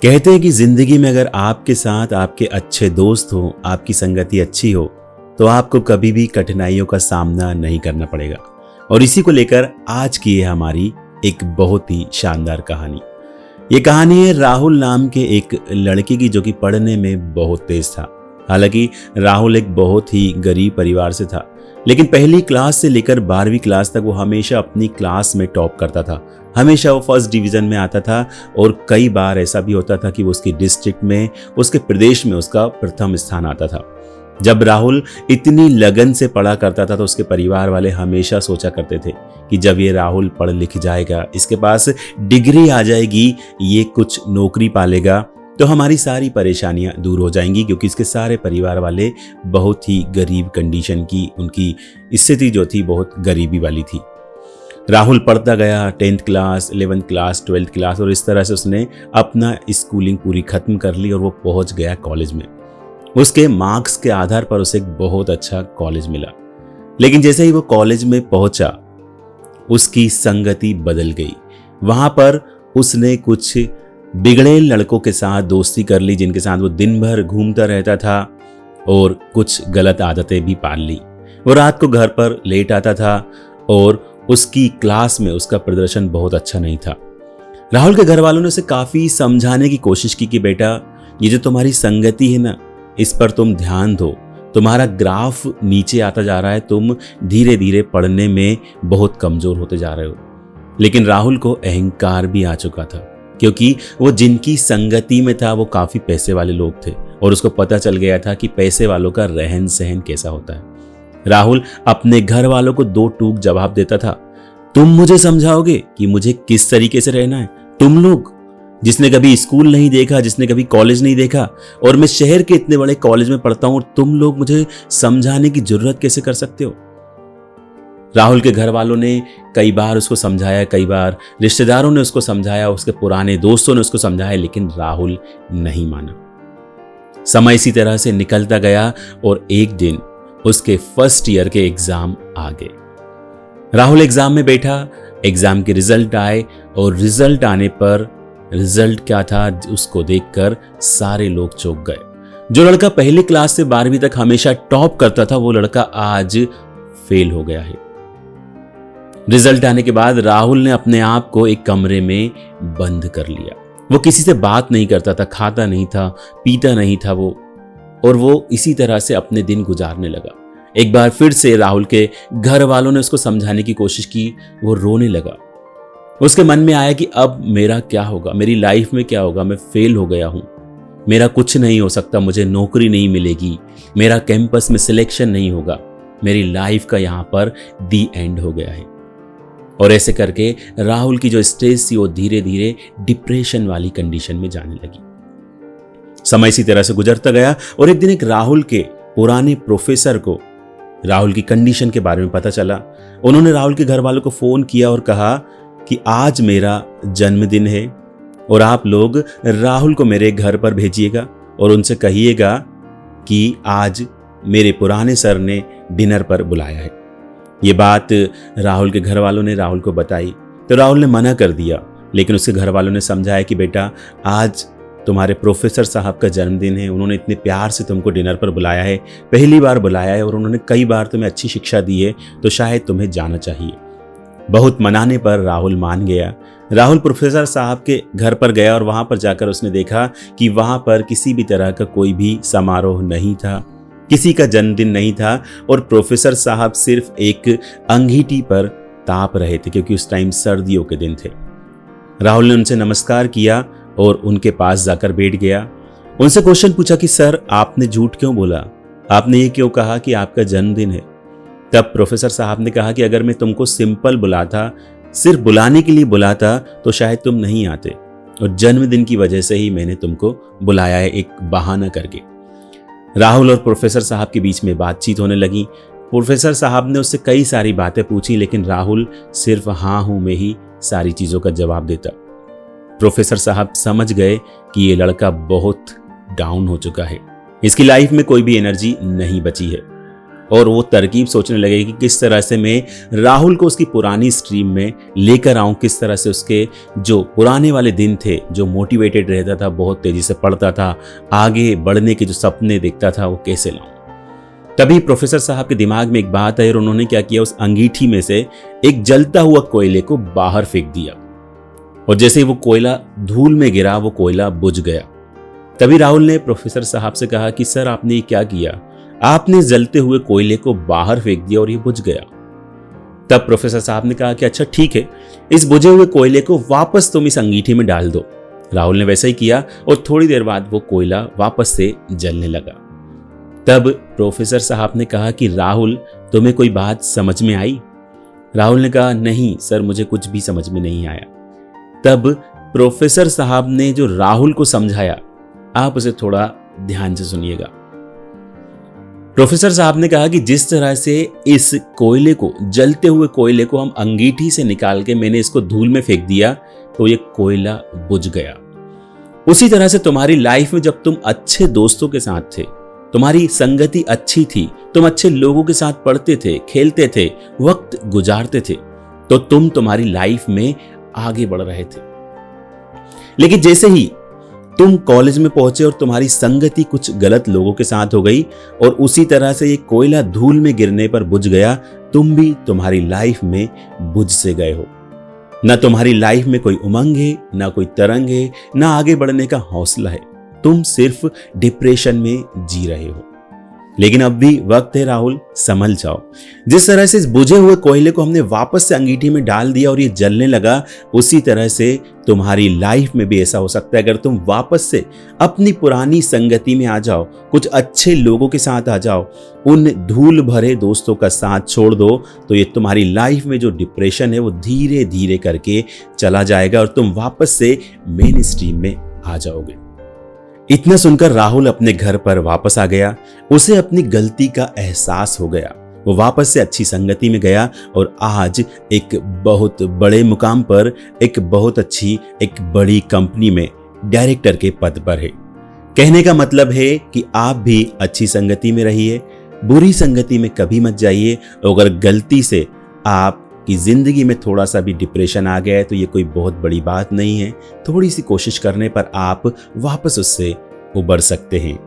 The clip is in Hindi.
कहते हैं कि जिंदगी में अगर आपके साथ आपके अच्छे दोस्त हो, आपकी संगति अच्छी हो, तो आपको कभी भी कठिनाइयों का सामना नहीं करना पड़ेगा। और इसी को लेकर आज की है हमारी एक बहुत ही शानदार कहानी। ये कहानी है राहुल नाम के एक लड़के की, जो कि पढ़ने में बहुत तेज था। हालांकि राहुल एक बहुत ही गरीब परिवार से था, लेकिन पहली क्लास से लेकर 12वीं क्लास तक वो हमेशा अपनी क्लास में टॉप करता था। हमेशा वो फर्स्ट डिवीज़न में आता था और कई बार ऐसा भी होता था कि वो उसकी डिस्ट्रिक्ट में, उसके प्रदेश में उसका प्रथम स्थान आता था। जब राहुल इतनी लगन से पढ़ा करता था तो उसके परिवार वाले हमेशा सोचा करते थे कि जब ये राहुल पढ़ लिख जाएगा, इसके पास डिग्री आ जाएगी, ये कुछ नौकरी पालेगा, तो हमारी सारी परेशानियां दूर हो जाएंगी, क्योंकि इसके सारे परिवार वाले बहुत ही गरीब कंडीशन की, उनकी स्थिति जो थी बहुत गरीबी वाली थी। राहुल पढ़ता गया 10th class, 11th class, 12th class, और इस तरह से उसने अपना स्कूलिंग पूरी खत्म कर ली और वो पहुंच गया कॉलेज में। उसके मार्क्स के आधार पर उसे एक बहुत अच्छा कॉलेज मिला, लेकिन जैसे ही वो कॉलेज में पहुंचा उसकी संगति बदल गई। वहां पर उसने कुछ बिगड़े लड़कों के साथ दोस्ती कर ली, जिनके साथ वो दिन भर घूमता रहता था और कुछ गलत आदतें भी पाल ली। वो रात को घर पर लेट आता था और उसकी क्लास में उसका प्रदर्शन बहुत अच्छा नहीं था। राहुल के घर वालों ने उसे काफ़ी समझाने की कोशिश की कि बेटा, ये जो तुम्हारी संगति है ना, इस पर तुम ध्यान दो, तुम्हारा ग्राफ नीचे आता जा रहा है, तुम धीरे धीरे पढ़ने में बहुत कमज़ोर होते जा रहे हो। लेकिन राहुल को अहंकार भी आ चुका था, क्योंकि वो जिनकी संगति में था वो काफ़ी पैसे वाले लोग थे और उसको पता चल गया था कि पैसे वालों का रहन सहन कैसा होता है। राहुल अपने घर वालों को दो टूक जवाब देता था, तुम मुझे समझाओगे कि मुझे किस तरीके से रहना है? तुम लोग, जिसने कभी स्कूल नहीं देखा, जिसने कभी कॉलेज नहीं देखा, और मैं शहर के इतने बड़े कॉलेज में पढ़ता हूं, और तुम लोग मुझे समझाने की जरूरत कैसे कर सकते हो? राहुल के घर वालों ने कई बार उसको समझाया, कई बार रिश्तेदारों ने उसको समझाया, उसके पुराने दोस्तों ने उसको समझाया, लेकिन राहुल नहीं माना। समय इसी तरह से निकलता गया और एक दिन उसके फर्स्ट ईयर के एग्जाम आ गए। राहुल एग्जाम में बैठा, एग्जाम के रिजल्ट आए और रिजल्ट आने पर रिजल्ट क्या था उसको देखकर सारे लोग चौंक गए। जो लड़का पहली क्लास से 12वीं तक हमेशा टॉप करता था, वो लड़का आज फेल हो गया है। रिजल्ट आने के बाद राहुल ने अपने आप को एक कमरे में बंद कर लिया। वो किसी से बात नहीं करता था, खाता नहीं था, पीता नहीं था वो, और वो इसी तरह से अपने दिन गुजारने लगा। एक बार फिर से राहुल के घर वालों ने उसको समझाने की कोशिश की, वो रोने लगा। उसके मन में आया कि अब मेरा क्या होगा, मेरी लाइफ में क्या होगा, मैं फेल हो गया हूं, मेरा कुछ नहीं हो सकता, मुझे नौकरी नहीं मिलेगी, मेरा कैंपस में सिलेक्शन नहीं होगा, मेरी लाइफ का यहां पर दी एंड हो गया है। और ऐसे करके राहुल की जो स्टेज थी वो धीरे धीरे डिप्रेशन वाली कंडीशन में जाने लगी। समय इसी तरह से गुजरता गया और एक दिन एक राहुल के पुराने प्रोफेसर को राहुल की कंडीशन के बारे में पता चला। उन्होंने राहुल के घर वालों को फोन किया और कहा कि आज मेरा जन्मदिन है और आप लोग राहुल को मेरे घर पर भेजिएगा और उनसे कहिएगा कि आज मेरे पुराने सर ने डिनर पर बुलाया है। ये बात राहुल के घर वालों ने राहुल को बताई तो राहुल ने मना कर दिया, लेकिन उसके घर वालों ने समझाया कि बेटा, आज तुम्हारे प्रोफेसर साहब का जन्मदिन है, उन्होंने इतने प्यार से तुमको डिनर पर बुलाया है, पहली बार बुलाया है और उन्होंने कई बार तुम्हें अच्छी शिक्षा दी है, तो शायद तुम्हें जाना चाहिए। बहुत मनाने पर राहुल मान गया। राहुल प्रोफेसर साहब के घर पर गया और वहाँ पर जाकर उसने देखा कि वहाँ पर किसी भी तरह का कोई भी समारोह नहीं था, किसी का जन्मदिन नहीं था, और प्रोफेसर साहब सिर्फ एक अंगीठी पर ताप रहे थे, क्योंकि उस टाइम सर्दियों के दिन थे। राहुल ने उनसे नमस्कार किया और उनके पास जाकर बैठ गया। उनसे क्वेश्चन पूछा कि सर, आपने झूठ क्यों बोला? आपने ये क्यों कहा कि आपका जन्मदिन है? तब प्रोफेसर साहब ने कहा कि अगर मैं तुमको सिंपल बुलाता, सिर्फ बुलाने के लिए बुलाता, तो शायद तुम नहीं आते, और जन्मदिन की वजह से ही मैंने तुमको बुलाया है, एक बहाना करके। राहुल और प्रोफेसर साहब के बीच में बातचीत होने लगी। प्रोफेसर साहब ने उससे कई सारी बातें पूछी, लेकिन राहुल सिर्फ हाँ हूं में ही सारी चीज़ों का जवाब देता। प्रोफेसर साहब समझ गए कि ये लड़का बहुत डाउन हो चुका है, इसकी लाइफ में कोई भी एनर्जी नहीं बची है। और वो तरकीब सोचने लगे कि किस तरह से मैं राहुल को उसकी पुरानी स्ट्रीम में लेकर आऊं, किस तरह से उसके जो पुराने वाले दिन थे, जो मोटिवेटेड रहता था, बहुत तेजी से पढ़ता था, आगे बढ़ने के जो सपने देखता था, वो कैसे लाऊं। तभी प्रोफेसर साहब के दिमाग में एक बात आई और उन्होंने क्या किया, उस अंगीठी में से एक जलता हुआ कोयले को बाहर फेंक दिया और जैसे ही वो कोयला धूल में गिरा, वो कोयला बुझ गया। तभी राहुल ने प्रोफेसर साहब से कहा कि सर, आपने ये क्या किया? आपने जलते हुए कोयले को बाहर फेंक दिया और ये बुझ गया। तब प्रोफेसर साहब ने कहा कि अच्छा ठीक है, इस बुझे हुए कोयले को वापस तुम इस अंगीठी में डाल दो। राहुल ने वैसा ही किया और थोड़ी देर बाद वो कोयला वापस से जलने लगा। तब प्रोफेसर साहब ने कहा कि राहुल, तुम्हें कोई बात समझ में आई? राहुल ने कहा नहीं सर, मुझे कुछ भी समझ में नहीं आया। तब प्रोफेसर साहब ने जो राहुल को समझाया, आप उसे थोड़ा ध्यान से सुनिएगा। प्रोफेसर साहब ने कहा कि जिस तरह से इस कोयले को, जलते हुए कोयले को हम अंगीठी से निकाल के मैंने इसको धूल में फेंक दिया तो ये कोयला बुझ गया, उसी तरह से तुम्हारी लाइफ में जब तुम अच्छे दोस्तों के साथ थे, तुम्हारी संगति अच्छी थी, तुम अच्छे लोगों के साथ पढ़ते थे, खेलते थे, वक्त गुजारते थे, तो तुम तुम्हारी लाइफ में आगे बढ़ रहे थे। लेकिन जैसे ही तुम कॉलेज में पहुंचे और तुम्हारी संगति कुछ गलत लोगों के साथ हो गई और उसी तरह से ये कोयला धूल में गिरने पर बुझ गया, तुम भी तुम्हारी लाइफ में बुझ से गए हो। ना तुम्हारी लाइफ में कोई उमंग है, ना कोई तरंग है, ना आगे बढ़ने का हौसला है। तुम सिर्फ डिप्रेशन में जी रहे हो। लेकिन अब भी वक्त है राहुल, संभल जाओ। जिस तरह से इस बुझे हुए कोयले को हमने वापस से अंगीठी में डाल दिया और ये जलने लगा, उसी तरह से तुम्हारी लाइफ में भी ऐसा हो सकता है। अगर तुम वापस से अपनी पुरानी संगति में आ जाओ, कुछ अच्छे लोगों के साथ आ जाओ, उन धूल भरे दोस्तों का साथ छोड़ दो, तो ये तुम्हारी लाइफ में जो डिप्रेशन है वो धीरे धीरे करके चला जाएगा और तुम वापस से मेन स्ट्रीम में आ जाओगे। इतना सुनकर राहुल अपने घर पर वापस आ गया। उसे अपनी गलती का एहसास हो गया। वो वापस से अच्छी संगति में गया और आज एक बहुत बड़े मुकाम पर, एक बहुत अच्छी, एक बड़ी कंपनी में डायरेक्टर के पद पर है। कहने का मतलब है कि आप भी अच्छी संगति में रहिए, बुरी संगति में कभी मत जाइए। अगर गलती से आपकी जिंदगी में थोड़ा सा भी डिप्रेशन आ गया है तो ये कोई बहुत बड़ी बात नहीं है। थोड़ी सी कोशिश करने पर आप वापस उससे उबर सकते हैं।